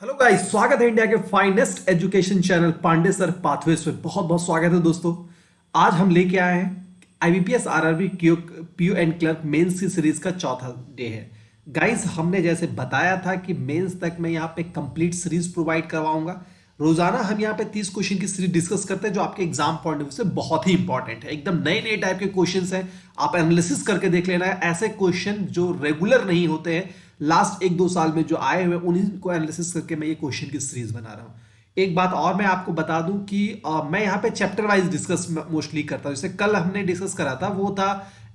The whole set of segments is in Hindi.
हेलो गाइस, स्वागत है इंडिया के finest education channel Pandey sir pathways में। बहुत बहुत स्वागत है दोस्तों। आज हम लेके आए हैं IBPS RRB PO and clerk mains की सीरीज का चौथा डे है। गाइस, हमने जैसे बताया था कि मेंस तक मैं यहाँ पे कंप्लीट सीरीज प्रोवाइड करवाऊंगा। रोजाना हम यहाँ पे 30 क्वेश्चन की सीरीज डिस्कस करते हैं जो आपके एग्जाम पॉइंट ऑफ व्यू से बहुत ही इंपॉर्टेंट है। एकदम नए नए टाइप के क्वेश्चंस हैं, आप एनालिसिस करके देख लेना है। ऐसे क्वेश्चन जो रेगुलर नहीं होते हैं, लास्ट एक दो साल में जो आए हुए, उन्हीं को एनालिसिस करके मैं ये क्वेश्चन की सीरीज बना रहा हूँ। एक बात और मैं आपको बता दूं कि मैं यहाँ पे चैप्टर वाइज डिस्कस मोस्टली करता हूँ। जैसे कल हमने डिस्कस करा था वो था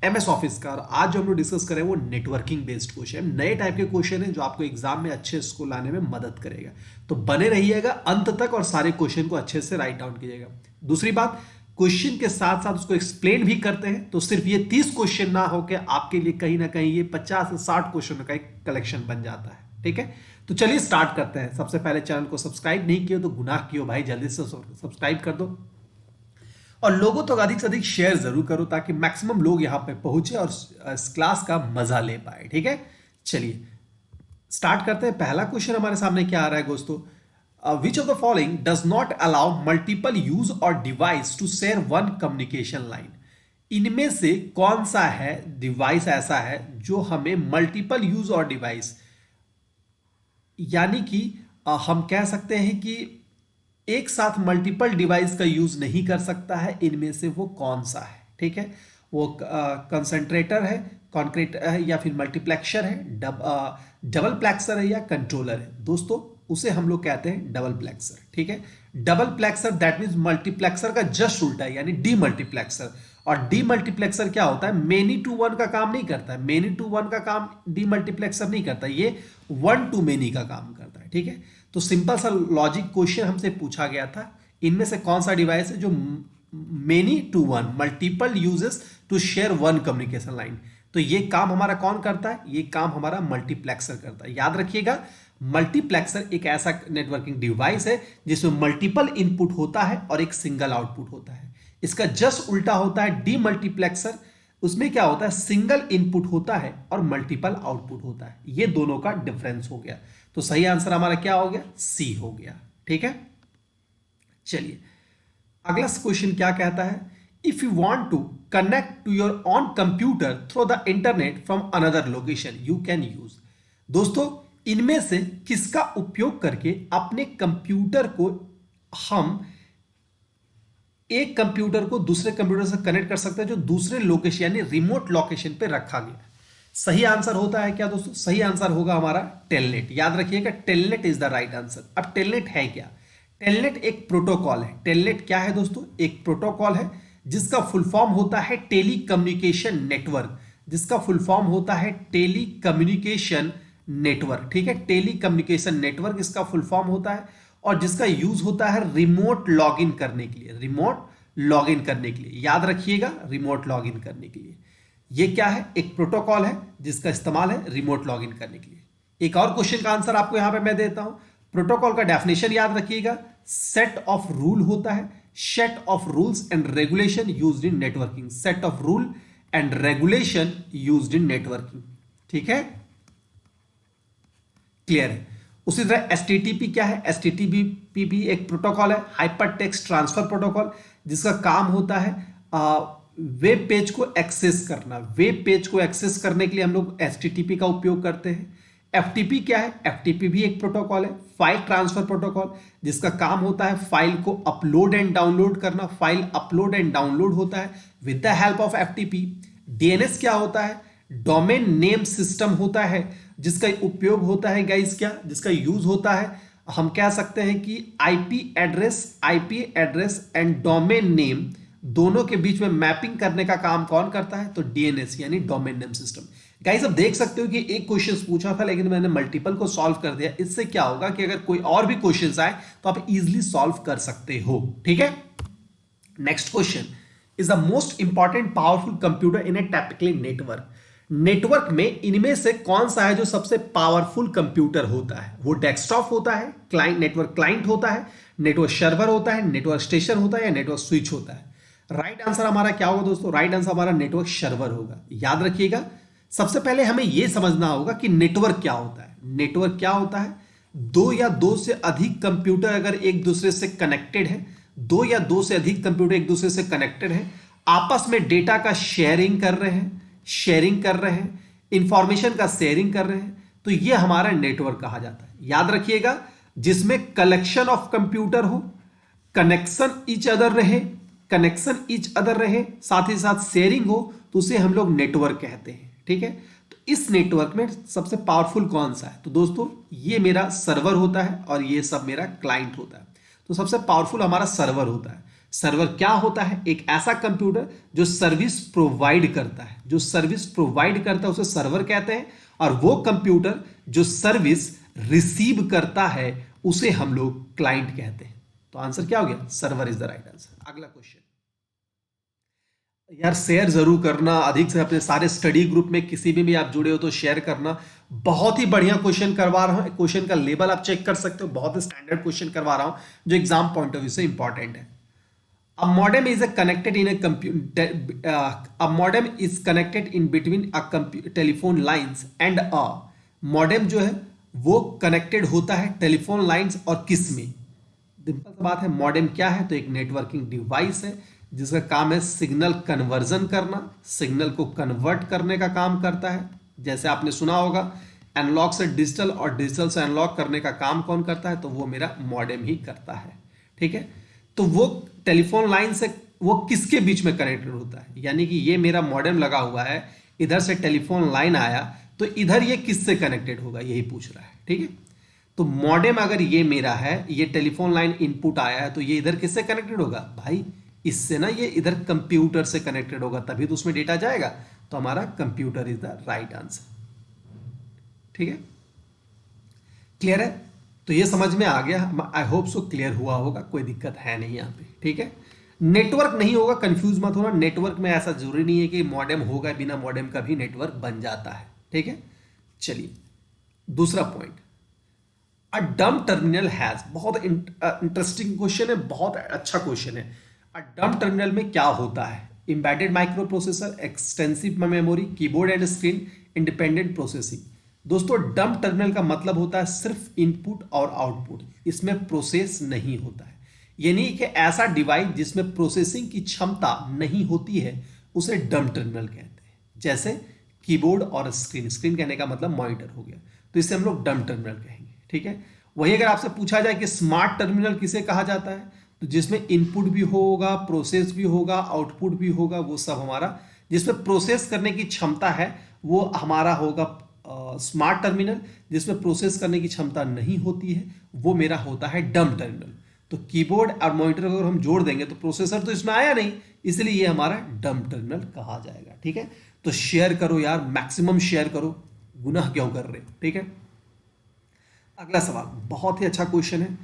एमएस ऑफिस का, और आज जो हम लोग डिस्कस करें वो नेटवर्किंग बेस्ड क्वेश्चन, नए टाइप के क्वेश्चन है जो आपको एग्जाम में अच्छे स्कोर लाने में मदद करेगा। तो बने रहिएगा अंत तक और सारे क्वेश्चन को अच्छे से राइट डाउन कीजिएगा। दूसरी बात, क्वेश्चन के साथ साथ उसको एक्सप्लेन भी करते हैं, तो सिर्फ ये 30 क्वेश्चन ना होके आपके लिए कहीं ना कहीं ये 50 से 60 क्वेश्चन का एक कलेक्शन बन जाता है। ठीक है, तो चलिए स्टार्ट करते हैं। सबसे पहले चैनल को सब्सक्राइब नहीं किया तो गुनाह कियो भाई, जल्दी से सब्सक्राइब कर दो और लोगों तो अधिक से अधिक शेयर जरूर करो ताकि मैक्सिमम लोग यहां पे पहुंचे और इस क्लास का मजा ले पाए। ठीक है, चलिए स्टार्ट करते हैं। पहला क्वेश्चन हमारे सामने क्या आ रहा है दोस्तों? Which of the following does not allow multiple use or device to share one communication line? इनमें से कौन सा है डिवाइस ऐसा है जो हमें मल्टीपल यूज और डिवाइस, यानी कि हम कह सकते हैं कि एक साथ मल्टीपल डिवाइस का यूज नहीं कर सकता है? इनमें से वो कौन सा है? ठीक है, वो कंसंट्रेटर है, कॉन्क्रीट है, या फिर मल्टीप्लेक्सर है, डबल प्लेक्सर है, या कंट्रोलर है? दोस्तों उसे हम लोग कहते हैं डबल प्लेक्सर। ठीक है, डबल प्लेक्सर दैट मींस मल्टीप्लेक्सर का जस्ट उल्टा है, यानी डी मल्टीप्लेक्सर। और डी मल्टीप्लेक्सर क्या होता है? मेनी टू वन का काम नहीं करता है। मेनी टू वन का काम डी मल्टीप्लेक्सर नहीं करता, ये वन टू मेनी का काम करता है। ठीक है, तो सिंपल सा लॉजिक क्वेश्चन हमसे पूछा गया था, इनमें से कौन सा डिवाइस है जो many to one multiple uses to share one communication line? तो ये काम हमारा कौन करता है? ये काम हमारा मल्टीप्लेक्सर करता है। याद रखिएगा, मल्टीप्लेक्सर एक ऐसा नेटवर्किंग डिवाइस है जिसमें मल्टीपल इनपुट होता है और एक सिंगल आउटपुट होता है। इसका जस्ट उल्टा होता है डी मल्टीप्लेक्सर। उसमें क्या होता है? सिंगल इनपुट होता है और मल्टीपल आउटपुट होता है। ये दोनों का डिफरेंस हो गया। तो सही आंसर हमारा क्या हो गया? सी हो गया। ठीक है, चलिए अगला क्वेश्चन क्या कहता है? If you want to connect to your own computer through the internet from another location you can use. दोस्तों इनमें से किसका उपयोग करके अपने कंप्यूटर को हम एक कंप्यूटर को दूसरे कंप्यूटर से कनेक्ट कर सकते हैं जो दूसरे लोकेशन यानी रिमोट लोकेशन पे रखा गया? सही आंसर होता है क्या दोस्तों? सही आंसर होगा हमारा टेलनेट। याद रखिएगा, telnet is the right answer. अब टेलनेट है क्या? टेलनेट एक प्रोटोकॉल है। टेलनेट क्या है दोस्तों? एक प्रोटोकॉल है जिसका फुल फॉर्म होता है टेली कम्युनिकेशन नेटवर्क। जिसका फुल फॉर्म होता है टेली कम्युनिकेशन नेटवर्क। ठीक है, टेली कम्युनिकेशन नेटवर्क इसका फुल फॉर्म होता है, और जिसका यूज होता है रिमोट लॉगिन करने के लिए। रिमोट लॉगिन करने के लिए, याद रखिएगा, रिमोट लॉगिन करने के लिए। ये क्या है? एक प्रोटोकॉल है जिसका इस्तेमाल है रिमोट लॉगिन करने के लिए। एक और क्वेश्चन का आंसर आपको यहां पे मैं देता हूं। प्रोटोकॉल का डेफिनेशन याद रखिएगा, सेट ऑफ रूल होता है, set of rules and regulation used in networking. Set of rule and regulation used in networking. ठीक है, क्लियर है? उसी तरह एसटीटीपी क्या है? एसटीटीपी भी एक प्रोटोकॉल है, हाइपर टेक्स्ट ट्रांसफर प्रोटोकॉल, जिसका काम होता है वेब पेज को एक्सेस करना। वेब पेज को एक्सेस करने के लिए हम लोग एचटीटीपी का उपयोग करते हैं। एफटीपी क्या है? एफटीपी भी एक प्रोटोकॉल है, फाइल ट्रांसफर प्रोटोकॉल, जिसका काम होता है फाइल को अपलोड एंड डाउनलोड करना। फाइल अपलोड एंड डाउनलोड होता है with the help of FTP. DNS क्या होता है? डोमेन नेम सिस्टम होता है, जिसका उपयोग होता है गाइस क्या? जिसका यूज होता है, हम कह सकते हैं कि IP address and domain name दोनों के बीच में मैपिंग करने का काम कौन करता है? तो डीएनएस यानी डोमेन नेम सिस्टम। गाइस अब देख सकते हो कि एक क्वेश्चन पूछा था लेकिन मैंने मल्टीपल को सॉल्व कर दिया। इससे क्या होगा कि अगर कोई और भी क्वेश्चन आए तो आप इजीली सॉल्व कर सकते हो। ठीक है, next question is the most important powerful computer in A typical network. Network में इनमें से कौन सा है जो सबसे पावरफुल कंप्यूटर होता है? वो डेस्कटॉप होता है, क्लाइंट नेटवर्क क्लाइंट होता है, नेटवर्क सर्वर होता है, नेटवर्क स्टेशन होता है, या नेटवर्क स्विच होता है? राइट आंसर हमारा क्या होगा दोस्तों? राइट आंसर हमारा नेटवर्क सर्वर होगा। याद रखिएगा, सबसे पहले हमें यह समझना होगा कि नेटवर्क क्या होता है। नेटवर्क क्या होता है? दो या दो से अधिक कंप्यूटर अगर एक दूसरे से कनेक्टेड है, दो या दो से अधिक कंप्यूटर एक दूसरे से कनेक्टेड है, आपस में डेटा का शेयरिंग कर रहे हैं, इंफॉर्मेशन का शेयरिंग कर रहे हैं, तो यह हमारा नेटवर्क कहा जाता है। याद रखिएगा, जिसमें कलेक्शन ऑफ कंप्यूटर हो, कनेक्शन ईच अदर रहे, साथ ही साथ शेयरिंग हो, तो उसे हम लोग नेटवर्क कहते हैं। ठीक है, तो इस नेटवर्क में सबसे पावरफुल कौन सा है? तो दोस्तों ये मेरा सर्वर होता है और ये सब मेरा क्लाइंट होता है। तो सबसे पावरफुल हमारा सर्वर होता है। सर्वर क्या होता है? एक ऐसा कंप्यूटर जो सर्विस प्रोवाइड करता है, उसे सर्वर कहते हैं, और वो कंप्यूटर जो सर्विस रिसीव करता है उसे हम लोग क्लाइंट कहते हैं। तो आंसर क्या हो गया? Server is the right answer. अगला क्वेश्चन। यार शेयर जरूर करना अधिक से, अपने सारे स्टडी ग्रुप में किसी भी आप जुड़े हो तो शेयर करना। बहुत ही बढ़िया क्वेश्चन करवा रहा हूं, क्वेश्चन का लेवल आप चेक कर सकते हो, बहुत ही स्टैंडर्ड क्वेश्चन करवा रहा हूं जो एग्जाम पॉइंट ऑफ व्यू से इंपॉर्टेंट है। A modem is a connected in a computer. A modem is connected in between telephone lines and a modem जो है वो कनेक्टेड होता है टेलीफोन लाइंस और किस में? सिंपल सी बात है, मॉडेम क्या है? तो एक नेटवर्किंग डिवाइस है जिसका काम है सिग्नल कन्वर्जन करना, सिग्नल को कन्वर्ट करने का काम करता है। जैसे आपने सुना होगा, एनालॉग से डिजिटल और डिजिटल से एनालॉग करने का काम कौन करता है? तो वो मेरा मॉडेम ही करता है। ठीक है, तो वो टेलीफोन लाइन से वो किसके बीच में कनेक्टेड होता है? यानी कि ये मेरा मॉडेम लगा हुआ है, इधर से टेलीफोन लाइन आया, तो इधर ये किससे कनेक्टेड होगा, यही पूछ रहा है। ठीक है, तो मॉडेम अगर ये मेरा है, ये टेलीफोन लाइन इनपुट आया है, तो ये इधर किससे कनेक्टेड होगा भाई? इससे ना, ये इधर कंप्यूटर से कनेक्टेड होगा, तभी तो उसमें डेटा जाएगा। तो हमारा computer is the right answer. ठीक है, क्लियर है? तो ये समझ में आ गया, आई होप सो क्लियर हुआ होगा, कोई दिक्कत है नहीं यहाँ पे। ठीक है, नेटवर्क नहीं होगा, कंफ्यूज मत होना, नेटवर्क में ऐसा जरूरी नहीं है कि मॉडेम होगा, बिना मॉडेम का भी नेटवर्क बन जाता है। ठीक है, चलिए दूसरा point, a dumb terminal has, बहुत इंटरेस्टिंग क्वेश्चन है, बहुत अच्छा क्वेश्चन है। अ डम्ब टर्मिनल में क्या होता है? Embedded micro processor, extensive memory, keyboard and screen, independent processing. दोस्तों डम्ब टर्मिनल का मतलब होता है सिर्फ इनपुट और आउटपुट, इसमें प्रोसेस नहीं होता है। यानी कि ऐसा डिवाइस जिसमें प्रोसेसिंग की क्षमता नहीं होती है उसे डम्ब टर्मिनल कहते हैं। जैसे कीबोर्ड और स्क्रीन, स्क्रीन कहने का मतलब मॉनिटर हो गया, तो इसे हम लोग डम्ब टर्मिनल कहेंगे। ठीक है, वही अगर आपसे पूछा जाए कि स्मार्ट टर्मिनल किसे कहा जाता है, तो जिसमें इनपुट भी होगा, प्रोसेस भी होगा, आउटपुट भी होगा, वो सब हमारा जिसमें प्रोसेस करने की क्षमता है वो हमारा होगा स्मार्ट टर्मिनल। जिसमें प्रोसेस करने की क्षमता नहीं होती है वो मेरा होता है डम्ब टर्मिनल। तो कीबोर्ड और मॉनिटर अगर हम जोड़ देंगे तो प्रोसेसर तो इसमें आया नहीं, इसलिए ये हमारा डम्ब टर्मिनल कहा जाएगा। ठीक है, तो शेयर करो यार, मैक्सिमम शेयर करो, गुनाह क्यों कर रहे? ठीक है, अगला सवाल बहुत ही अच्छा क्वेश्चन है।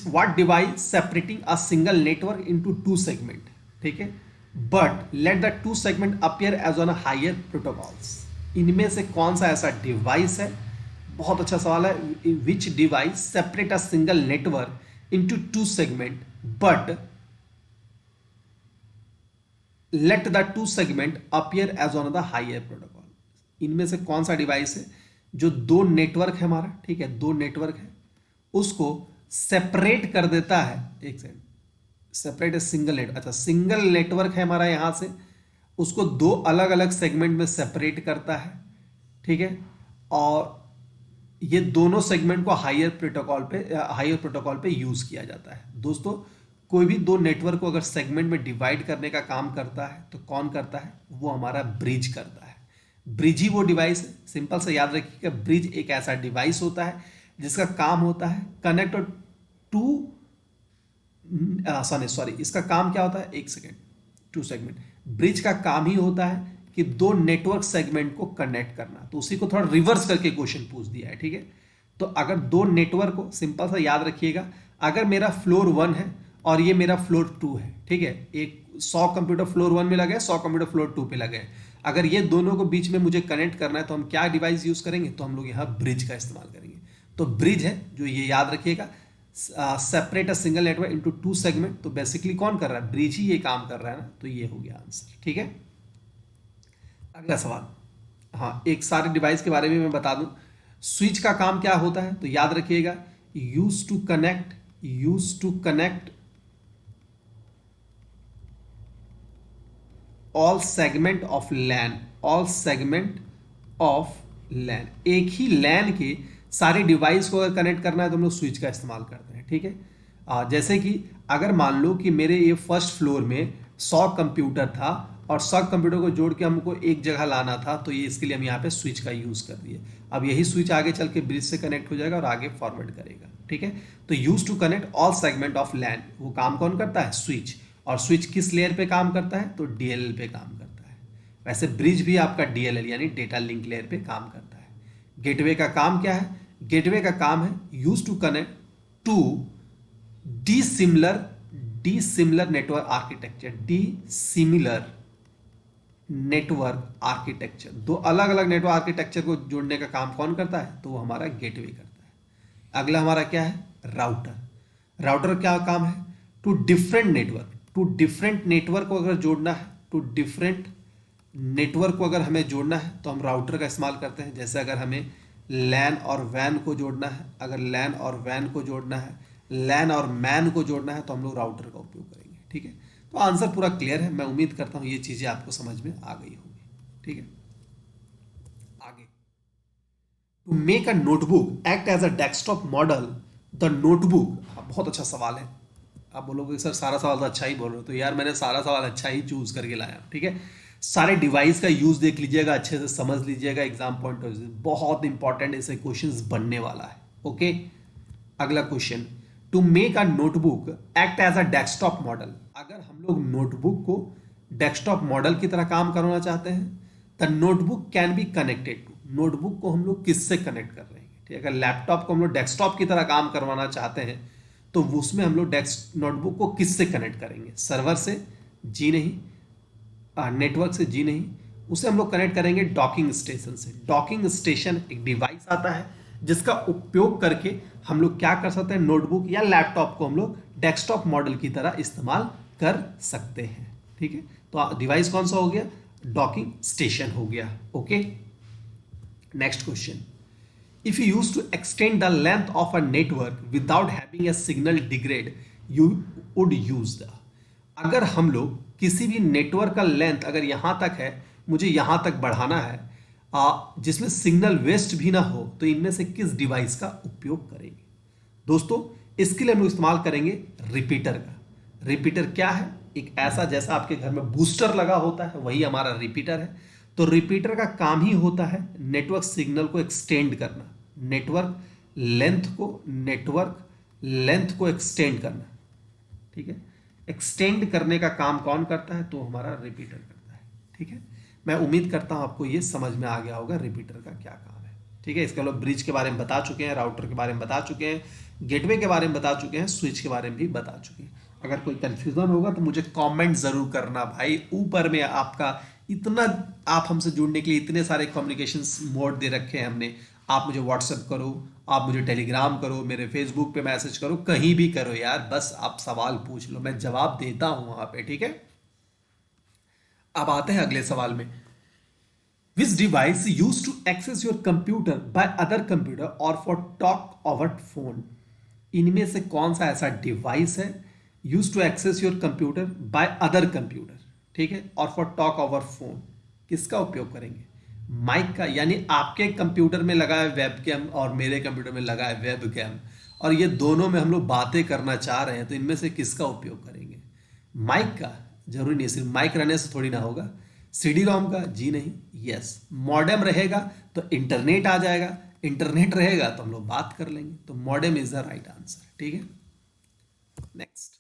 What device separating a single network into two segment? ठीक है, but let the two segment appear as one higher protocols. इनमें से कौन सा ऐसा डिवाइस है? बहुत अच्छा सवाल है। Which device separate a single network into two segment but let the two segment appear as one the higher protocol? इनमें से कौन सा डिवाइस है जो दो नेटवर्क है हमारा, ठीक है, दो नेटवर्क है, उसको सेपरेट कर देता है? एक सेकंड, सेपरेट सिंगल नेट, अच्छा सिंगल नेटवर्क है हमारा, यहां से उसको दो अलग अलग सेगमेंट में सेपरेट करता है। ठीक है, और ये दोनों सेगमेंट को हायर प्रोटोकॉल पे यूज किया जाता है। दोस्तों कोई भी दो नेटवर्क को अगर सेगमेंट में डिवाइड करने का काम करता है तो कौन करता है? वो हमारा ब्रिज करता है। ब्रिज ही वो डिवाइस है। सिंपल से याद रखिएगा, ब्रिज एक ऐसा डिवाइस होता है जिसका काम होता है कनेक्ट टू सॉरी इसका काम क्या होता है? एक सेकेंड, टू सेगमेंट, ब्रिज का काम ही होता है कि दो नेटवर्क सेगमेंट को कनेक्ट करना। तो उसी को थोड़ा रिवर्स करके क्वेश्चन पूछ दिया है। ठीक है, तो अगर दो नेटवर्क को, सिंपल सा याद रखिएगा, अगर मेरा फ्लोर 1 है और ये मेरा फ्लोर 2 है, ठीक है, एक 100 कंप्यूटर फ्लोर 1 में लगे, 100 कंप्यूटर फ्लोर 2 पे लगे, अगर ये दोनों को बीच में मुझे कनेक्ट करना है तो हम क्या डिवाइस यूज करेंगे? तो हम लोग यहाँ ब्रिज का इस्तेमाल करेंगे। तो ब्रिज है जो, ये याद रखिएगा, separate a single network into two segment. तो बेसिकली कौन कर रहा है? ब्रिज ही ये काम कर रहा है ना, तो ये हो गया आंसर। ठीक है, अगला सवाल, हाँ एक सारे डिवाइस के बारे में मैं बता दूं। स्विच का काम क्या होता है, तो याद रखिएगा, use to connect all segment of LAN, all segment of LAN, एक ही लैन के सारे डिवाइस को अगर कनेक्ट करना है तो हम लोग स्विच का इस्तेमाल करते हैं, ठीक है। जैसे कि अगर मान लो कि मेरे ये फर्स्ट फ्लोर में 100 कंप्यूटर था और 100 कंप्यूटर को जोड़ के हमको एक जगह लाना था, तो ये इसके लिए हम यहाँ पे स्विच का यूज कर दिए। अब यही स्विच आगे चल के ब्रिज से कनेक्ट हो जाएगा और आगे फॉरवर्ड करेगा, ठीक है। तो use to connect all segment of LAN, वो काम कौन करता है, स्विच। और स्विच किस लेयर पे काम करता है, तो डीएलएल पे काम करता है। वैसे ब्रिज भी आपका डीएलएल यानी डेटा लिंक लेयर पे काम करता है। गेटवे का काम क्या है, गेटवे का काम है use to connect to dissimilar network architecture, dissimilar network architecture, दो अलग अलग नेटवर्क आर्किटेक्चर को जोड़ने का काम कौन करता है, तो वो हमारा गेटवे करता है। अगला हमारा क्या है, राउटर। राउटर क्या काम है, टू डिफरेंट नेटवर्क को अगर जोड़ना है, टू डिफरेंट नेटवर्क को अगर हमें जोड़ना है तो हम राउटर का इस्तेमाल करते हैं। जैसे अगर हमें लैन और वैन को जोड़ना है, अगर लैन और वैन को जोड़ना है, लैन और मैन को जोड़ना है, तो हम लोग राउटर का उपयोग करेंगे, ठीक है। तो आंसर पूरा क्लियर है, मैं उम्मीद करता हूं ये चीजें आपको समझ में आ गई होंगी, ठीक है। आगे, to make a notebook act as a desktop model, the notebook, बहुत अच्छा सवाल है। आप बोलोगे सर सारा सवाल तो अच्छा ही बोल रहे हो, तो यार मैंने सारा सवाल अच्छा ही चूज करके लाया, ठीक है। सारे डिवाइस का यूज देख लीजिएगा, अच्छे से समझ लीजिएगा, एग्जाम पॉइंट ऑफ व्यू बहुत इंपॉर्टेंट ऐसे क्वेश्चंस बनने वाला है, ओके। अगला question, to make a notebook act as a desktop model, अगर हम लोग नोटबुक को डेस्कटॉप मॉडल की तरह काम करवाना चाहते हैं, the notebook can be connected to, notebook को हम लोग किससे कनेक्ट कर रहे हैं, ठीक है। अगर लैपटॉप को हम लोग डेस्कटॉप की तरह काम करवाना चाहते हैं तो उसमें हम लोग डेस्क नोटबुक को किससे कनेक्ट करेंगे, सर्वर से, जी नहीं, नेटवर्क से, जी नहीं, उसे हम लोग कनेक्ट करेंगे डॉकिंग स्टेशन से। डॉकिंग स्टेशन एक डिवाइस आता है जिसका उपयोग करके हम लोग क्या कर सकते हैं, नोटबुक या लैपटॉप को हम लोग डेस्कटॉप मॉडल की तरह इस्तेमाल कर सकते हैं, ठीक है। तो डिवाइस कौन सा हो गया, डॉकिंग स्टेशन हो गया, okay. Next question, if you used to extend the length of a network without having a signal degrade you would use the, अगर हम लोग किसी भी नेटवर्क का लेंथ अगर यहां तक है, मुझे यहां तक बढ़ाना है, जिसमें सिग्नल वेस्ट भी ना हो, तो इनमें से किस डिवाइस का उपयोग करेंगे दोस्तों। इसके लिए हम लोग इस्तेमाल करेंगे रिपीटर का। रिपीटर क्या है, एक ऐसा जैसा आपके घर में बूस्टर लगा होता है, वही हमारा रिपीटर है। तो रिपीटर का काम ही होता है नेटवर्क सिग्नल को एक्सटेंड करना, नेटवर्क लेंथ को एक्सटेंड करना, ठीक है। एक्सटेंड करने का काम कौन करता है, तो हमारा रिपीटर करता है, ठीक है। मैं उम्मीद करता हूं आपको ये समझ में आ गया होगा रिपीटर का क्या काम है, ठीक है। इसके अलावा ब्रिज के बारे में बता चुके हैं, राउटर के बारे में बता चुके हैं, गेटवे के बारे में बता चुके हैं, स्विच के बारे में भी बता चुके हैं। अगर कोई कंफ्यूजन होगा तो मुझे कमेंट जरूर करना भाई। ऊपर में आपका इतना, आप हमसे जुड़ने के लिए इतने सारे कम्युनिकेशन मोड दे रखे हैं हमने। आप मुझे व्हाट्सएप करो, आप मुझे टेलीग्राम करो, मेरे फेसबुक पे मैसेज करो, कहीं भी करो यार, बस आप सवाल पूछ लो, मैं जवाब देता हूं वहां पे, ठीक है। अब आते हैं अगले सवाल में, which device use to access your computer by other computer और फॉर टॉक ओवर फोन, इनमें से कौन सा ऐसा डिवाइस है use to access your computer by other computer, ठीक है, और फॉर टॉक ओवर फोन, किसका उपयोग करेंगे, माइक का, यानी आपके कंप्यूटर में लगा है वेब कैम और मेरे कंप्यूटर में लगा है वेब कैम, और ये दोनों में हम लोग बातें करना चाह रहे हैं, तो इनमें से किसका उपयोग करेंगे, माइक का, जरूरी नहीं सिर्फ माइक रहने से थोड़ी ना होगा, सीडी रोम का, जी नहीं, यस, मॉडेम रहेगा तो इंटरनेट आ जाएगा, इंटरनेट रहेगा तो हम लोग बात कर लेंगे, तो modem is the right answer, ठीक है। Next,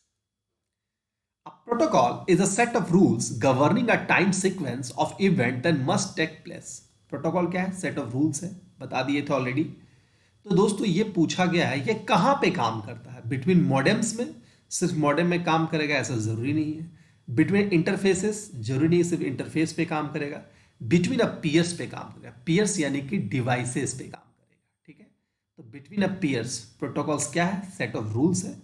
a protocol is a set of rules governing a time sequence of event that must take place. Protocol क्या है, सेट ऑफ रूल्स है, बता दिए थे ऑलरेडी। तो दोस्तों ये पूछा गया है ये कहां पे काम करता है, बिटवीन मॉडेम्स में, सिर्फ मॉडेम में काम करेगा ऐसा जरूरी नहीं है, बिटवीन इंटरफेसेस, जरूरी नहीं सिर्फ इंटरफेस पे काम करेगा, बिटवीन अ पीयर्स पे काम करेगा, पीयर्स यानी कि डिवाइसेस पे काम करेगा, ठीक है। तो बिटवीन अ पीयर्स, प्रोटोकॉल्स क्या है, सेट ऑफ रूल्स है।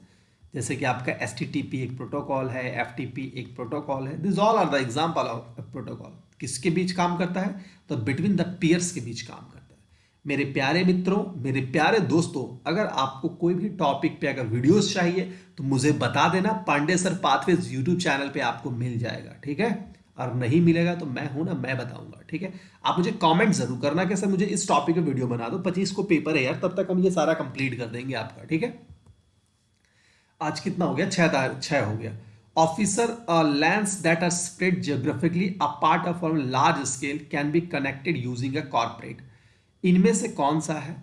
जैसे कि आपका HTTP एक प्रोटोकॉल है, FTP एक प्रोटोकॉल है, this all are the example of protocol. किसके बीच काम करता है, तो बिटवीन द पीयर्स के बीच काम करता है। मेरे प्यारे मित्रों, मेरे प्यारे दोस्तों, अगर आपको कोई भी टॉपिक पे अगर वीडियोस चाहिए तो मुझे बता देना, Pandey sir pathways YouTube channel पे आपको मिल जाएगा, ठीक है। और नहीं मिलेगा तो मैं हूं ना, मैं बताऊंगा, ठीक है। आप मुझे कमेंट जरूर करना कि सर मुझे इस टॉपिक पे वीडियो बना दो, 25 को पेपर है यार, तब तक हम ये सारा कंप्लीट कर देंगे आपका, ठीक है। आज कितना हो गया, छह हो गया। Officer lands that are spread geographically apart of on large scale can be connected using a corporate। इनमें से कौन सा है?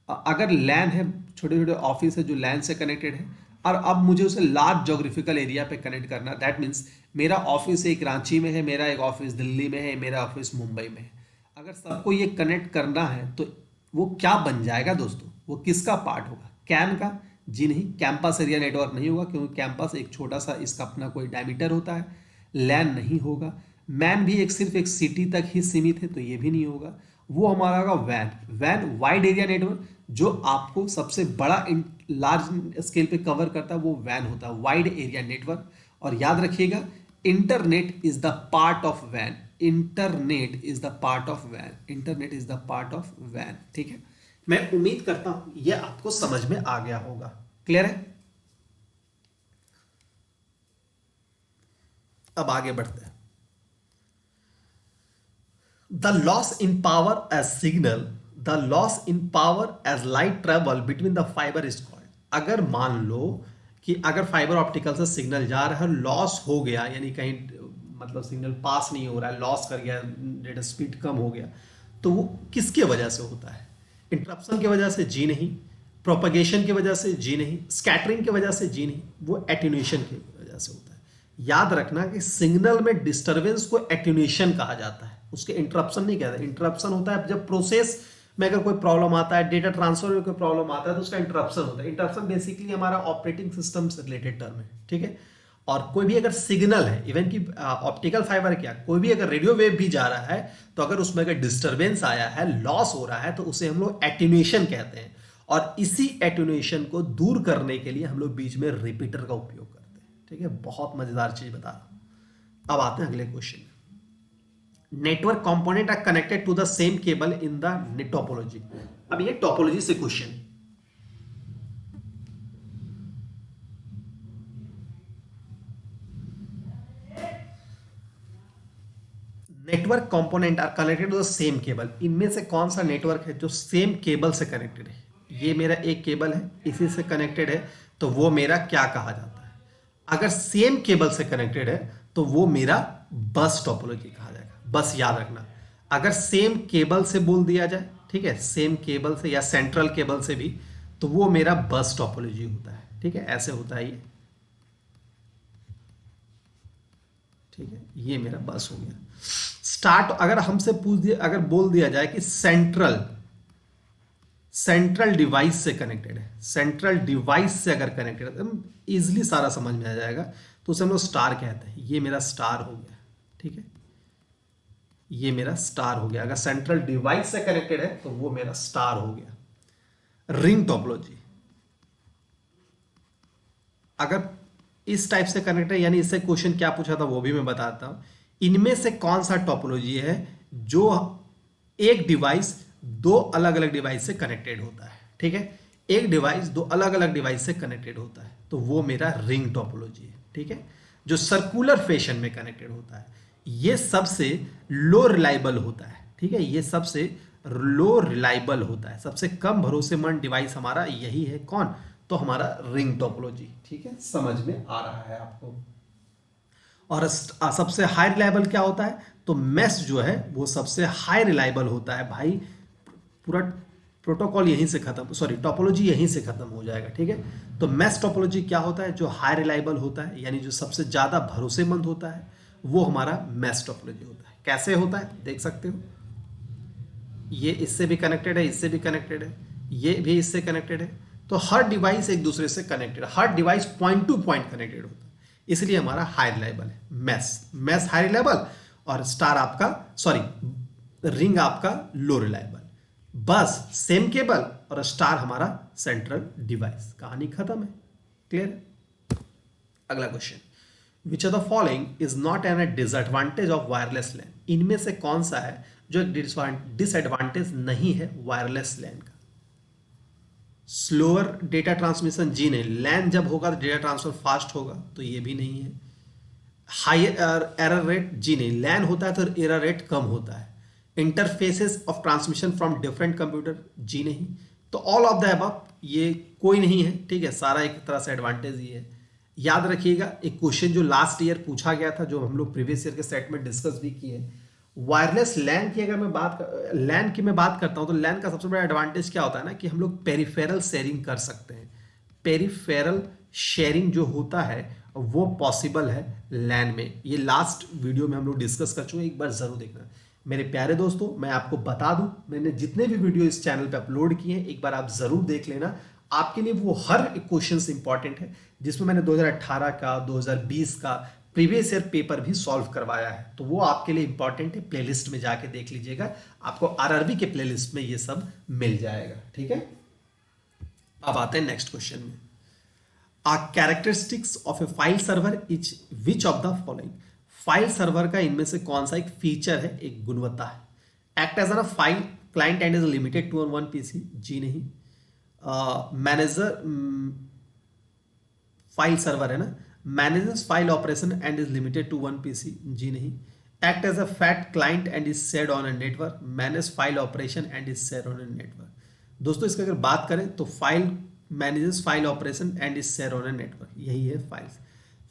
अगर लैन है, छोटे छोटे ऑफिस है जो लैन से कनेक्टेड है, और अब मुझे उसे लार्ज जोग्राफिकल एरिया पे कनेक्ट करना, दैट मीन्स मेरा ऑफिस एक रांची में है, मेरा एक ऑफिस दिल्ली में है, मेरा ऑफिस मुंबई में है। अगर सबको ये कनेक्ट करना है तो वो क्या बन जाएगा दोस्तों? वो किसका पार्ट होगा? कैन का? जी नहीं, कैंपस एरिया नेटवर्क नहीं होगा, क्योंकि कैंपस एक छोटा सा, इसका अपना कोई डायमीटर होता है। लैन नहीं होगा। मैन भी एक सिर्फ एक सिटी तक ही सीमित है, तो ये भी नहीं होगा। वो हमारा होगा van. Van wide area network, जो आपको सबसे बड़ा लार्ज स्केल पे कवर करता है, वो वैन होता है, वाइड एरिया नेटवर्क। और याद रखिएगा, internet is the part of van. Internet is the part of van. Internet is the part of van, ठीक है। मैं उम्मीद करता हूं यह आपको समझ में आ गया होगा। क्लियर है? अब आगे बढ़ते हैं। The loss in power as signal, the loss in power as light travel between the fibre is called. अगर मान लो कि अगर फाइबर ऑप्टिकल से सिग्नल जा रहा है, लॉस हो गया, यानी कहीं मतलब सिग्नल पास नहीं हो रहा है, लॉस कर गया, डेटा स्पीड कम हो गया, तो वो किसके वजह से होता है? इंटरप्शन की वजह से? जी नहीं। प्रोपगेशन की वजह से? जी नहीं। स्कैटरिंग की वजह से? जी नहीं। वो एटेन्यूएशन की वजह से होता है। याद रखना कि सिग्नल में डिस्टरबेंस को एटेन्यूएशन कहा जाता है, उसके इंटरप्शन नहीं कहते। इंटरप्शन होता है जब प्रोसेस में अगर कोई प्रॉब्लम आता है, डेटा ट्रांसफर में कोई प्रॉब्लम आता है, तो उसका इंटरप्शन होता है। इंटरप्शन बेसिकली हमारा ऑपरेटिंग सिस्टम से रिलेटेड टर्म है, ठीक है। और कोई भी अगर सिग्नल है, इवन की ऑप्टिकल फाइबर, क्या कोई भी अगर रेडियो वेव भी जा रहा है, तो अगर उसमें अगर डिस्टरबेंस आया है, लॉस हो रहा है, तो उसे हम लोग एटेन्यूएशन कहते हैं। और इसी एटेन्यूएशन को दूर करने के लिए हम लोग बीच में रिपीटर का उपयोग करते हैं, ठीक है। बहुत मजेदार चीज बता रहा हूं। अब आते हैं अगले question. Network component are connected to the same cable in the topology. अब ये टोपोलॉजी से question. Network component are connected to the same cable. इनमें से कौन सा नेटवर्क है जो सेम केबल से कनेक्टेड है? ये मेरा एक केबल है, इसी से कनेक्टेड है, तो वो मेरा क्या कहा जाता है? अगर सेम केबल से कनेक्टेड है तो वो मेरा बस टोपोलॉजी कहा जाएगा। बस याद रखना, अगर सेम केबल से बोल दिया जाए, ठीक है, सेम केबल से या सेंट्रल केबल से भी, तो वो मेरा बस टोपोलॉजी होता है, ठीक है। ऐसे होता है ये, ठीक है, ये मेरा बस हो गया। स्टार्ट अगर हमसे पूछ दिया, अगर बोल दिया जाए कि सेंट्रल डिवाइस से कनेक्टेड है, सेंट्रल डिवाइस से अगर कनेक्टेड है, तो इजिली सारा समझ में आ जाएगा, तो उसे हम लोग स्टार कहते हैं। ये मेरा स्टार हो गया, ठीक है, ये मेरा स्टार हो गया। अगर सेंट्रल डिवाइस से कनेक्टेड है तो वो मेरा स्टार हो गया। रिंग टोपोलॉजी, अगर इस टाइप से कनेक्टेड, यानी इससे क्वेश्चन क्या पूछा था वो भी मैं बताता हूं। इनमें से कौन सा टोपोलॉजी है जो एक डिवाइस दो अलग अलग डिवाइस से कनेक्टेड होता है, ठीक है, एक डिवाइस दो अलग अलग डिवाइस से कनेक्टेड होता है, तो वो मेरा रिंग टोपोलॉजी है, ठीक है, जो सर्कुलर फैशन में कनेक्टेड होता है। ये सबसे लो रिलायबल होता है, ठीक है, ये सबसे लो रिलायबल होता है। सबसे कम भरोसेमंद डिवाइस हमारा यही है, कौन? तो हमारा रिंग टोपोलॉजी, ठीक है, समझ में आ रहा है आपको। और सबसे हाई रिलायबल क्या होता है? तो मेश जो है वो सबसे हाई रिलायबल होता है भाई। पूरा प्रोटोकॉल यहीं से खत्म, सॉरी टोपोलॉजी यहीं से खत्म हो जाएगा, ठीक है। तो मेश टोपोलॉजी क्या होता है? जो हाई रिलायबल होता है, यानी जो सबसे ज्यादा भरोसेमंद होता है, वो हमारा मेश टोपोलॉजी होता है। कैसे होता है देख सकते हो, ये इससे भी कनेक्टेड है, इससे भी कनेक्टेड है, ये भी इससे कनेक्टेड है, तो हर डिवाइस एक दूसरे से कनेक्टेड, हर device point to point connected होता है, इसलिए हमारा हाई रिलायबल है। मैस हाई रिलायबल, और स्टार आपका, सॉरी रिंग आपका low reliable. Bus same cable और स्टार हमारा सेंट्रल डिवाइस। कहानी खत्म है, क्लियर। अगला question, which of the following is not an disadvantage of wireless LAN. इनमें से कौन सा है जो एक डिसएडवांटेज नहीं है वायरलेस लैन का। स्लोअर डेटा ट्रांसमिशन जी नहीं, लैन जब होगा तो डेटा ट्रांसफर फास्ट होगा, तो ये भी नहीं है। हायर एरर रेट जी नहीं, लैन होता है तो एरर रेट कम होता है। Interfaces of transmission from different computer जी नहीं। तो ऑल ऑफ द अबव ये कोई नहीं है, ठीक है, सारा एक तरह से एडवांटेज ही है। याद रखिएगा एक क्वेश्चन जो लास्ट ईयर पूछा गया था, जो हम लोग प्रीवियस ईयर के सेट में डिस्कस भी किए, वायरलेस लैन की अगर मैं बात करता हूं तो लैन का सबसे बड़ा एडवांटेज क्या होता है ना, कि हम लोग पेरिफेरल शेयरिंग कर सकते हैं। पेरिफेरल शेयरिंग जो होता है वो पॉसिबल है लैन में। ये लास्ट वीडियो में हम लोग डिस्कस कर चुके हैं, एक बार जरूर देखना। मेरे प्यारे दोस्तों, मैं आपको बता दूं, मैंने जितने भी वीडियो इस चैनल पे अपलोड किए हैं, एक बार आप जरूर देख लेना। आपके लिए वो हर क्वेश्चन इंपॉर्टेंट है, जिसमें मैंने 2018 का, 2020 का प्रीवियस ईयर पेपर भी सॉल्व करवाया है, तो वो आपके लिए इंपॉर्टेंट है। प्लेलिस्ट में जाके देख लीजिएगा, आपको आरआरबी के प्लेलिस्ट में ये सब मिल जाएगा, ठीक है। अब आते हैं नेक्स्ट क्वेश्चन में। Characteristics of A file server is which of the following. File server का इनमें से कौन सा एक फीचर है, एक गुणवत्ता है। Act as an file client and is limited to one PC जी नहीं। मैनेजर फाइल सर्वर है ना, manages file operation and is limited to one PC जी नहीं। Act as a fat client and is shared on a network, manage file operation and is shared on a network. दोस्तों इसकी अगर बात करें तो file manages file operation and is share on a network, यही है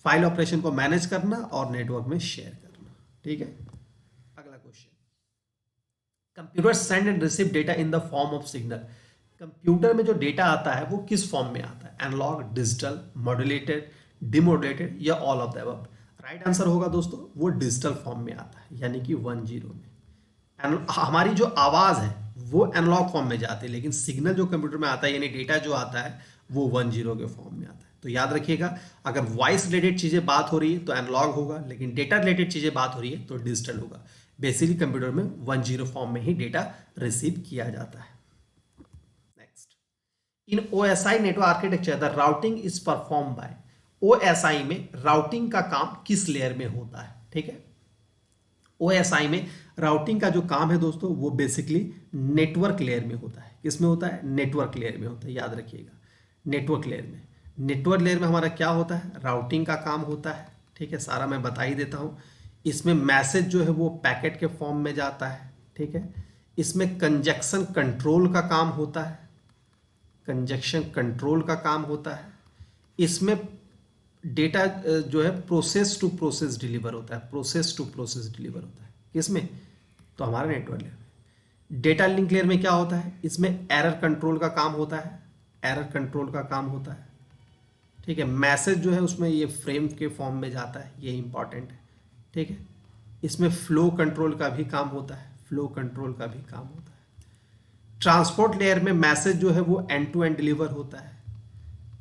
फाइल ऑपरेशन को मैनेज करना और नेटवर्क में शेयर करना, ठीक है। अगला question, computer send and receive data in the form of signal. Computer में जो डेटा आता है वो किस फॉर्म में आता है, एनालॉग, डिजिटल, मॉड्यूलेटेड, डिमॉड्यूलेटेड या all of the above. Right answer होगा दोस्तों वो डिजिटल फॉर्म में आता है, यानी कि 10 में। हमारी जो आवाज है वो एनालॉग फॉर्म में जाती है, लेकिन सिग्नल जो कंप्यूटर में आता है यानी डेटा जो आता है वो 10 के फॉर्म में आता है। तो याद रखिएगा, अगर वॉइस रिलेटेड चीजें बात हो रही है तो एनालॉग होगा, लेकिन डेटा रिलेटेड चीजें बात हो रही है तो डिजिटल होगा। बेसिकली कंप्यूटर में 10 फॉर्म में ही डेटा रिसीव किया जाता है। Next, in OSI network architecture the routing is perform by. OSI में राउटिंग का काम किस लेयर में होता है, ठीक है। ओएसआई में राउटिंग का जो काम है दोस्तों वो बेसिकली नेटवर्क लेयर में होता है। किस में होता है, नेटवर्क लेयर में होता है। याद रखिएगा, नेटवर्क लेयर में। नेटवर्क लेयर में हमारा क्या होता है, राउटिंग का काम होता है, ठीक है। सारा मैं बता ही देता हूं। इसमें मैसेज जो है वो पैकेट के फॉर्म में जाता है, ठीक है। इसमें कंजक्शन कंट्रोल का काम होता है, कंजक्शन कंट्रोल का काम होता है। इसमें डेटा जो है प्रोसेस टू प्रोसेस डिलीवर होता है, प्रोसेस टू प्रोसेस डिलीवर होता है। किसमें, तो हमारे नेटवर्क लेयर में। डेटा लिंक लेयर में क्या होता है, इसमें एरर कंट्रोल का काम होता है, एरर कंट्रोल का काम होता है, ठीक है। मैसेज जो है उसमें ये फ्रेम के फॉर्म में जाता है, ये इंपॉर्टेंट है, ठीक है। इसमें फ्लो कंट्रोल का भी काम होता है, फ्लो कंट्रोल का भी काम होता है। ट्रांसपोर्ट लेयर में मैसेज जो है वो एंड टू एंड डिलीवर होता है,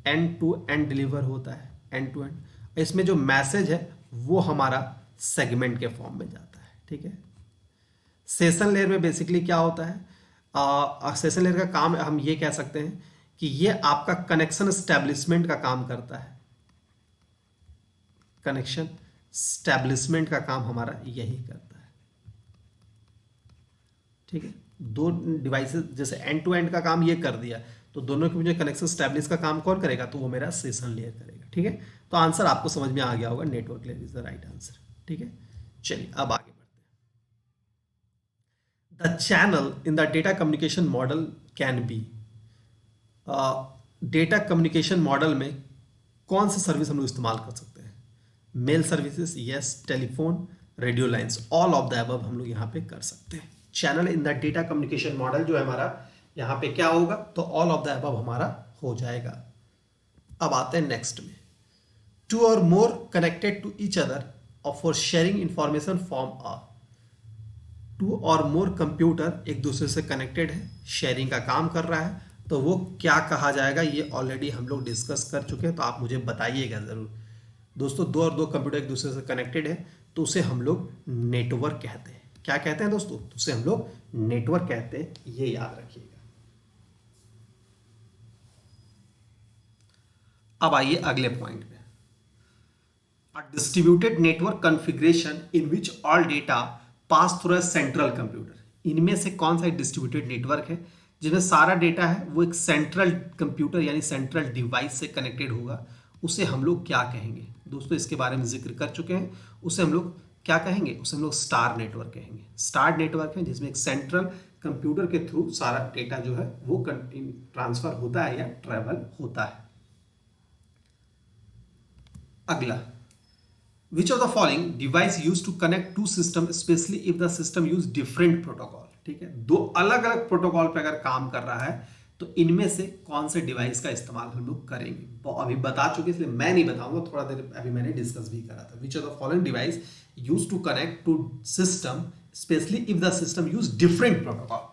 एंड टू एंड डिलीवर होता है, एंड टू एंड। इसमें जो मैसेज है वो हमारा सेगमेंट के फॉर्म में जाता है, ठीक है। सेशन लेयर में बेसिकली क्या होता है, सेशन लेयर का काम हम ये कह सकते हैं कि ये आपका कनेक्शन स्टैब्लिशमेंट का काम करता है, कनेक्शन स्टैब्लिशमेंट का काम हमारा यही करता है, ठीक है। दो डिवाइसेस जैसे एंड टू एंड का काम ये कर दिया, तो दोनों के बीच कनेक्शन स्टैब्लिश का काम कौन करेगा, तो वो मेरा सेशन लेयर करेगा, ठीक है। तो आंसर आपको समझ में आ गया होगा, network layer is the right answer, ठीक है। चलिए अब आगे बढ़ते हैं। The channel in the data communication model can be. Data communication model में कौन सा सर्विस हम लोग इस्तेमाल कर सकते हैं, mail services, yes, telephone, radio lines, all of the above हम लोग यहाँ पे कर सकते हैं। Channel in the data communication model जो है हमारा यहाँ पे क्या होगा, तो ऑल ऑफ द अबव हमारा हो जाएगा। अब आते हैं नेक्स्ट में, two or more connected to each other or for sharing information from a. Two or more computer एक दूसरे से कनेक्टेड है, शेयरिंग का काम कर रहा है, तो वो क्या कहा जाएगा, ये ऑलरेडी हम लोग डिस्कस कर चुके हैं, तो आप मुझे बताइएगा जरूर। दोस्तों दो और दो कंप्यूटर एक दूसरे से कनेक्टेड है तो उसे हम लोग नेटवर्क कहते हैं। क्या कहते हैं दोस्तों, तो उसे हम लोग नेटवर्क कहते हैं, ये याद रखिएगा। अब आइए अगले पॉइंट पे, a distributed network configuration in which all data pass through a central computer. इनमें से कौन सा एक डिस्ट्रीब्यूटेड नेटवर्क है जिसमें सारा डेटा है वो एक सेंट्रल कंप्यूटर यानी सेंट्रल डिवाइस से कनेक्टेड होगा, उसे हम लोग क्या कहेंगे दोस्तों? इसके बारे में जिक्र कर चुके हैं। उसे हम लोग क्या कहेंगे? उसे हम लोग स्टार नेटवर्क कहेंगे। स्टार नेटवर्क है जिसमें एक सेंट्रल कंप्यूटर के थ्रू सारा डेटा जो है वो ट्रांसफर होता है या ट्रेवल होता है। अगला, which of the following device use to connect to system specially if the system use different protocol? ठीक है, दो अलग अलग प्रोटोकॉल पे अगर काम कर रहा है तो इनमें से कौन से डिवाइस का इस्तेमाल हम लोग करेंगे? वो अभी बता चुके इसलिए मैं नहीं बताऊंगा, थोड़ा देर अभी मैंने डिस्कस भी करा था। Which of the following device use to connect to system specially if the system use different protocol?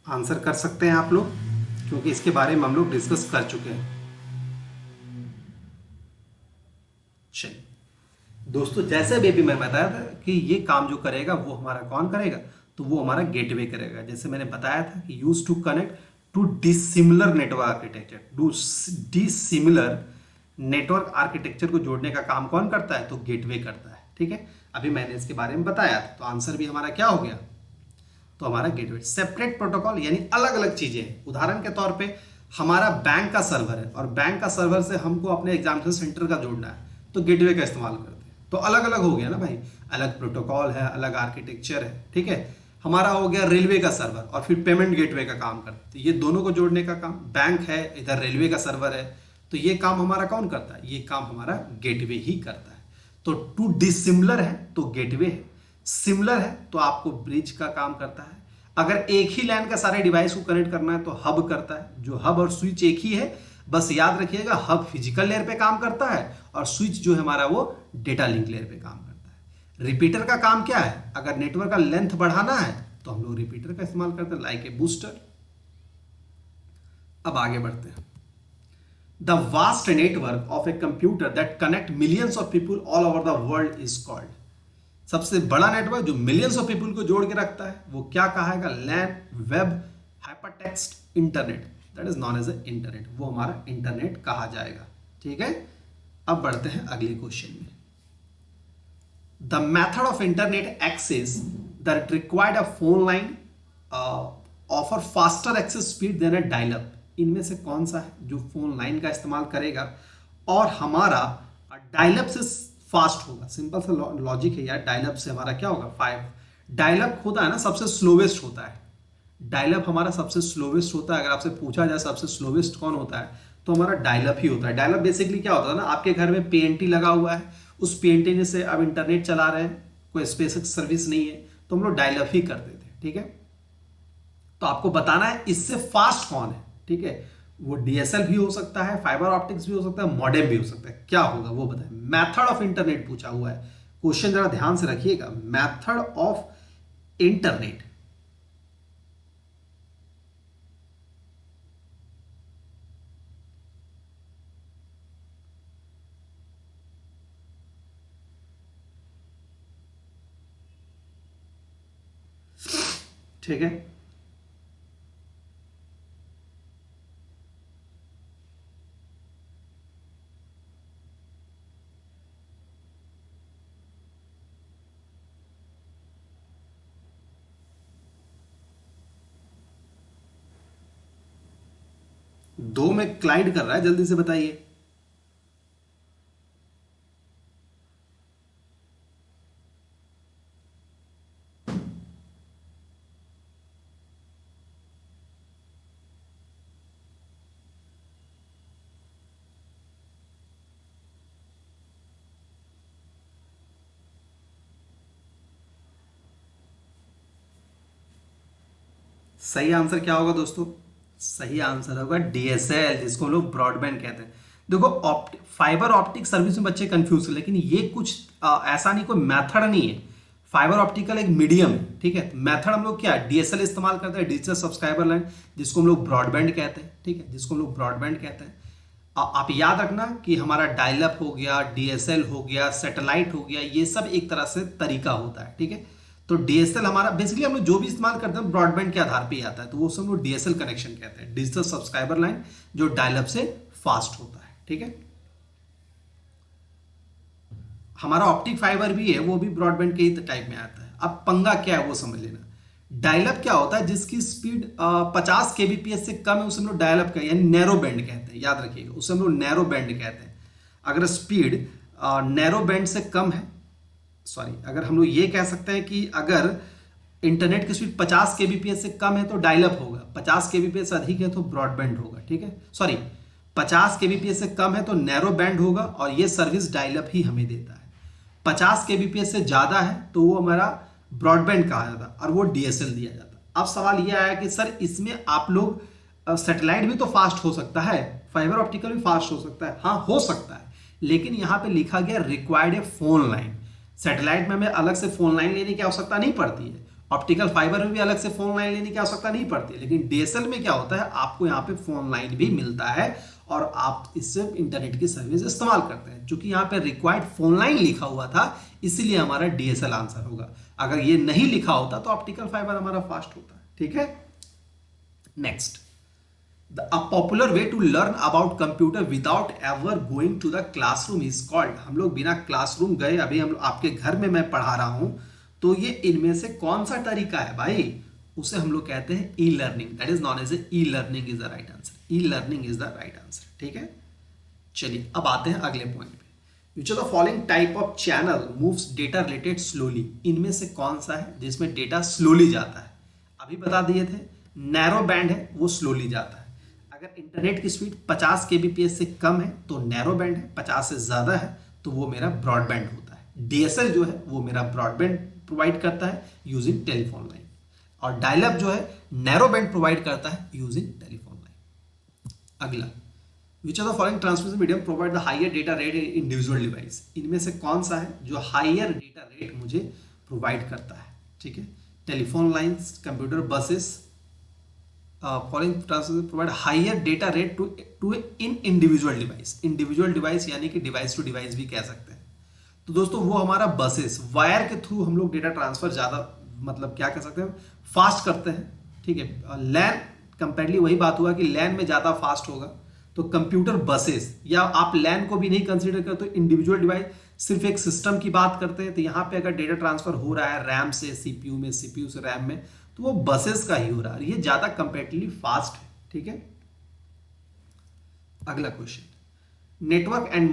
Answer कर सकते हैं आप लोग, क्योंकि इसके बारे में हम लोग डिस्कस कर चुके हैं। चलिए दोस्तों, जैसे भी अभी मैं बताया था कि ये काम जो करेगा वो हमारा कौन करेगा? तो वो हमारा गेटवे करेगा। जैसे मैंने बताया था कि use to connect to dissimilar network architecture, two dissimilar network architecture को जोड़ने का काम कौन करता है? तो गेटवे करता है। ठीक है, अभी मैंने इसके बारे में बताया था, तो आंसर भी हमारा क्या हो गया? तो हमारा गेटवे। सेपरेट प्रोटोकॉल यानी अलग अलग चीजें हैं। उदाहरण के तौर पे हमारा बैंक का सर्वर है और बैंक का सर्वर से हमको अपने एग्जामिनेशन सेंटर का जोड़ना है, तो गेटवे का इस्तेमाल करते हैं। तो अलग अलग हो गया ना भाई, अलग प्रोटोकॉल है, अलग आर्किटेक्चर है। ठीक है, हमारा हो गया रेलवे का सर्वर और फिर पेमेंट गेटवे का काम करते हैं। तो ये दोनों को जोड़ने का काम, बैंक है इधर रेलवे का सर्वर है, तो ये काम हमारा कौन करता है? ये काम हमारा गेटवे ही करता है। तो टू डिसिमिलर है तो गेटवे है, सिमिलर है तो आपको ब्रिज का काम करता है। अगर एक ही लैन का सारे डिवाइस को कनेक्ट करना है तो हब करता है। जो हब और स्विच एक ही है, बस याद रखिएगा, हब फिजिकल लेयर पे काम करता है और स्विच जो है हमारा वो डेटा लिंक लेयर पे काम करता है। रिपीटर का काम क्या है? अगर नेटवर्क का लेंथ बढ़ाना है तो हम लोग रिपीटर का इस्तेमाल करते हैं, लाइक ए बूस्टर। अब आगे बढ़ते हैं। The vast network of a computer that connect millions of people all over the world is called. सबसे बड़ा नेटवर्क जो मिलियंस ऑफ पीपल को जोड़ के रखता है वो क्या कहेगा? LAN, web, hypertext, internet, that is known as a internet, वो हमारा इंटरनेट कहा जाएगा। ठीक है, अब बढ़ते हैं अगले क्वेश्चन में। The method of internet access that required a phone line offer faster access speed then a dial up. इनमें से कौन सा है जो फोन लाइन का इस्तेमाल करेगा और हमारा डायल अप से फास्ट होगा? सिंपल सा लॉजिक है यार, डायल अप से हमारा क्या होगा? 5। डायल अप होता है ना सबसे स्लोवेस्ट होता है, डायल अप हमारा सबसे स्लोवेस्ट होता है। अगर आपसे पूछा जाए सबसे स्लोवेस्ट कौन होता है तो हमारा डायल अप ही होता है। डायल अप बेसिकली क्या होता है ना, आपके घर में पीएनटी लगा हुआ है, उस पीएनटी से अब इंटरनेट चला रहे हैं, कोई स्पेसिफिक सर्विस नहीं है, तो हम लोग डायल अप ही करते थे। ठीक है, तो आपको बताना है इससे फास्ट कौन है। ठीक है, वो डीएसएल भी हो सकता है, फाइबर ऑप्टिक्स भी हो सकता है, मॉडेम भी हो सकता है, क्या होगा वो बताएं। मेथड ऑफ इंटरनेट पूछा हुआ है, क्वेश्चन जरा ध्यान से रखिएगा। मेथड ऑफ इंटरनेट, ठीक है, दो में क्लाइड कर रहा है, जल्दी से बताइए। सही आंसर क्या होगा दोस्तों? सही आंसर होगा डीएसएल, जिसको हम लोग ब्रॉडबैंड कहते हैं। देखो फाइबर ऑप्टिक सर्विस में बच्चे कंफ्यूज है, लेकिन ये कुछ ऐसा नहीं, कोई मेथड नहीं है। फाइबर ऑप्टिकल एक मीडियम है, ठीक है। मेथड हम लोग क्या डीएसएल इस्तेमाल करते हैं, डिजिटल सब्सक्राइबर लाइन, जिसको हम लोग ब्रॉडबैंड कहते हैं, ठीक है, जिसको हम लोग ब्रॉडबैंड कहते हैं। आप याद रखना कि हमारा डायल अप हो गया, डीएसएल हो गया, सैटेलाइट हो गया, ये सब एक तरह से तरीका होता है, ठीक है। तो डीएसएल हमारा बेसिकली हम लोग जो भी इस्तेमाल करते हैं ब्रॉडबैंड के आधार पे ही आता है, तो वो सब लोग डीएसएल कनेक्शन कहते हैं, डिजिटल सब्सक्राइबर लाइन, जो डायल अप से फास्ट होता है, ठीक है। हमारा ऑप्टिक फाइबर भी है, वो भी ब्रॉडबैंड के ही टाइप में आता है। अब पंगा क्या है वो समझ लेना। डायल अप क्या होता है? जिसकी स्पीड 50 केबीपीएस से कम है उसे हम लोग डायल अप यानी नैरो बैंड कहते हैं, याद रखिएगा, उसे हम लोग नैरो बैंड कहते हैं। अगर स्पीड नैरो बैंड से कम है, सॉरी, अगर हम लोग ये कह सकते हैं कि अगर इंटरनेट की स्पीड 50 केबीपीएस से कम है तो डायल अप होगा, 50 केबीपीएस से अधिक है तो ब्रॉडबैंड होगा, ठीक है। सॉरी, 50 केबीपीएस से कम है तो नैरो बैंड होगा, और ये सर्विस डायल अप ही हमें देता है। 50 केबीपीएस से ज्यादा है तो वो हमारा ब्रॉडबैंड कहा जाता है, और वो डीएसएल दिया जाता है। अब सवाल ये आया कि सर इसमें आप लोग सैटेलाइट भी तो फास्ट हो सकता है, फाइबर ऑप्टिकल भी फास्ट हो सकता है, हाँ हो सकता है, लेकिन यहां पे लिखा गया रिक्वायर्ड ए फोन लाइन। सैटेलाइट में हमें अलग से फोन लाइन लेने की आवश्यकता नहीं पड़ती है, ऑप्टिकल फाइबर में भी अलग से फोन लाइन लेने की आवश्यकता नहीं पड़ती है, लेकिन डीएसएल में क्या होता है, आपको यहाँ पे फोन लाइन भी मिलता है और आप इससे इंटरनेट की सर्विस इस्तेमाल करते हैं। चूंकि यहाँ पे रिक्वायर्ड फोन लाइन लिखा हुआ था, इसीलिए हमारा डीएसएल आंसर होगा। अगर ये नहीं लिखा होता तो ऑप्टिकल फाइबर हमारा फास्ट होता है, ठीक है। Next, a popular way to learn about computer without ever going to the classroom is called, हम लोग बिना क्लासरूम गए अभी हम आपके घर में मैं पढ़ा रहा हूं, तो ये इनमें से कौन सा तरीका है भाई? उसे हम लोग कहते हैं e learning, that is known as e learning is the right answer. E learning is the right answer, ठीक है। चलिए अब आते हैं अगले पॉइंट पे। Which of the following type of channel moves data related slowly, इनमें से कौन सा है जिसमें डेटा स्लोली जाता है? अभी बता दिए थे, नैरो बैंड है वो स्लोली जाता है। अगर इंटरनेट की स्पीड 50 केबीपीएस से कम है तो नैरो बैंड है, 50 से ज्यादा है तो वो मेरा ब्रॉडबैंड होता है। डीएसएल जो है वो मेरा ब्रॉडबैंड प्रोवाइड करता है यूजिंग टेलीफोन लाइन, और डायल अप जो है नैरो बैंड प्रोवाइड करता है यूजिंग टेलीफोन लाइन। अगला, which of the following transmission medium provide the higher data rate in individual device, इनमें से कौन सा है जो हायर डेटा रेट मुझे प्रोवाइड करता है? ठीक है, telephone lines, computer, buses, following transmission provide higher data rate to in individual device. Individual device यानी कि डिवाइस टू डिवाइस भी कह सकते हैं। तो दोस्तों वो हमारा बसेस, वायर के थ्रू हम लोग डेटा ट्रांसफर ज्यादा, मतलब क्या कह सकते हैं, फास्ट करते हैं, ठीक है। लैन कंपेरेटली वही बात हुआ कि लैन में ज्यादा फास्ट होगा, तो कंप्यूटर बसेस, या आप लैन को भी नहीं कंसीडर करते तो इंडिविजुअल डिवाइस, सिर्फ एक सिस्टम की बात करते हैं, तो यहाँ पे अगर डेटा ट्रांसफर हो रहा है रैम से सीपीयू में, सीपीयू से रैम में, तो वो बसेस का ही हो रहा है, ये ज्यादा कंपेरेटिवली फास्ट है, ठीक है। अगला question, network and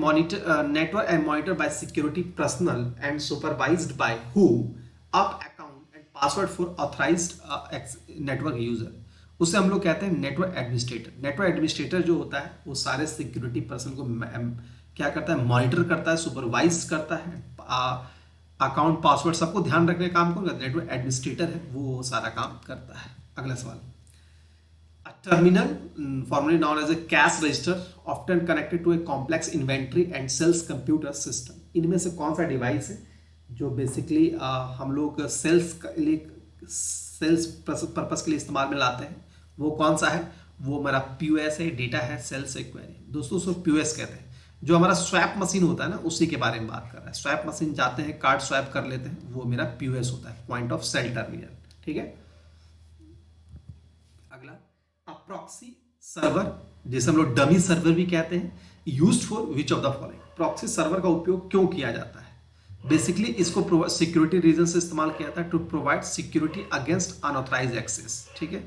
monitor by security personnel and supervised by who up account and password for authorized network user, उसे हम लोग कहते हैं नेटवर्क एडमिनिस्ट्रेटर। नेटवर्क एडमिनिस्ट्रेटर जो होता है वो सारे सिक्योरिटी पर्सन को क्या करता है, मॉनिटर करता है, सुपरवाइज करता है, अकाउंट पासवर्ड सबको ध्यान रखने का काम कौन करता है? नेटवर्क एडमिनिस्ट्रेटर है, वो सारा काम करता है। अगला सवाल, a terminal, formerly known as a cash register, often connected to a complex inventory and sales computer system, इनमें से कौन सा डिवाइस है जो बेसिकली हम लोग सेल्स पर्पस के लिए इस्तेमाल में लाते हैं? वो कौन सा है? वो हमारा पीओएस है, डेटा है, सेल्स एक्वायरी। दोस्तों उसको पीओएस कहते हैं। जो हमारा स्वैप मशीन होता है ना, उसी के बारे में बात कर रहा है। स्वैप मशीन जाते हैं, कार्ड स्वैप कर लेते हैं, वो मेरा पीओएस होता है, पॉइंट ऑफ सेल टर्मिनल, ठीक है। अगला, प्रॉक्सी सर्वर, जिसे हम लोग डमी सर्वर भी कहते हैं, used for which of the following, proxy server का उपयोग क्यों किया जाता है? बेसिकली इसको सिक्योरिटी रीजन से इस्तेमाल किया जाता है, to provide security against unauthorised access, ठीक है।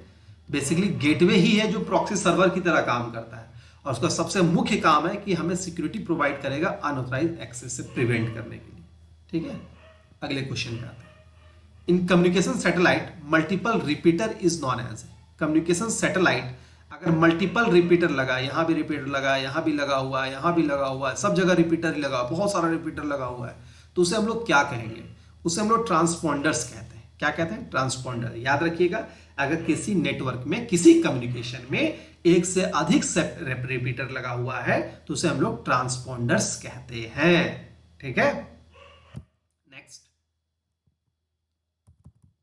बेसिकली गेटवे ही है जो प्रॉक्सी सर्वर की तरह काम करता है, और उसका सबसे मुख्य काम है कि हमें सिक्योरिटी प्रोवाइड करेगा अनऑथराइज्ड एक्सेस से प्रिवेंट करने के लिए, ठीक है। अगले क्वेश्चन पे आते हैं, in communication satellite multiple repeater is known as, communication satellite अगर मल्टीपल रिपीटर लगा, यहां भी रिपीटर लगा, यहां भी लगा हुआ है, यहां भी लगा हुआ है, सब जगह रिपीटर ही लगा, बहुत सारा रिपीटर लगा हुआ है, तो उसे हम लोग क्या कहेंगे? उसे हम लोग ट्रांसपॉन्डर्स कहते हैं। क्या कहते हैं? ट्रांसपॉन्डर। याद रखिएगा, अगर किसी नेटवर्क में, किसी कम्युनिकेशन में एक से अधिक रिपीटर लगा हुआ है तो उसे हम लोग ट्रांसपोंडर्स कहते हैं। ठीक है, नेक्स्ट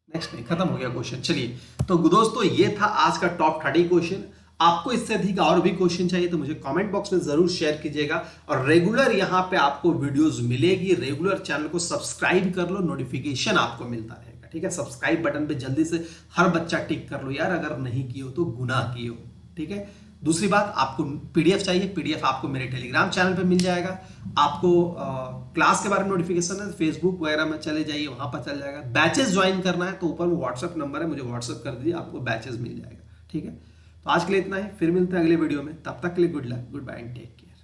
नेक्स्ट नहीं, खत्म हो गया क्वेश्चन। चलिए, तो दोस्तों ये था आज का टॉप 30 क्वेश्चन। आपको इससे अधिक और भी क्वेश्चन चाहिए तो मुझे कमेंट बॉक्स में जरूर शेयर कीजिएगा, और रेगुलर यहां पे आपको वीडियोस मिलेगी। रेगुलर चैनल को सब्सक्राइब कर लो, नोटिफिकेशन आपको मिलता रहेगा। ठीक है, सब्सक्राइब बटन पे जल्दी से हर बच्चा टिक कर लो यार, अगर नहीं किए हो तो गुनाह किए हो। ठीक है, दूसरी बात, आपको पीडीएफ चाहिए, पीडीएफ आपको मेरे टेलीग्राम चैनल पे मिल जाएगा। आपको क्लास के बारे में नोटिफिकेशन है, फेसबुक वगैरह में चले जाइए, वहां पर चल जाएगा। बैचेस ज्वाइन करना है तो ऊपर में व्हाट्सएप नंबर है, मुझे व्हाट्सएप कर दीजिए, आपको बैचेस मिल जाएगा। ठीक है, तो आज के लिए इतना ही, फिर मिलते हैं अगले वीडियो में। तब तक के लिए good luck, goodbye and take care.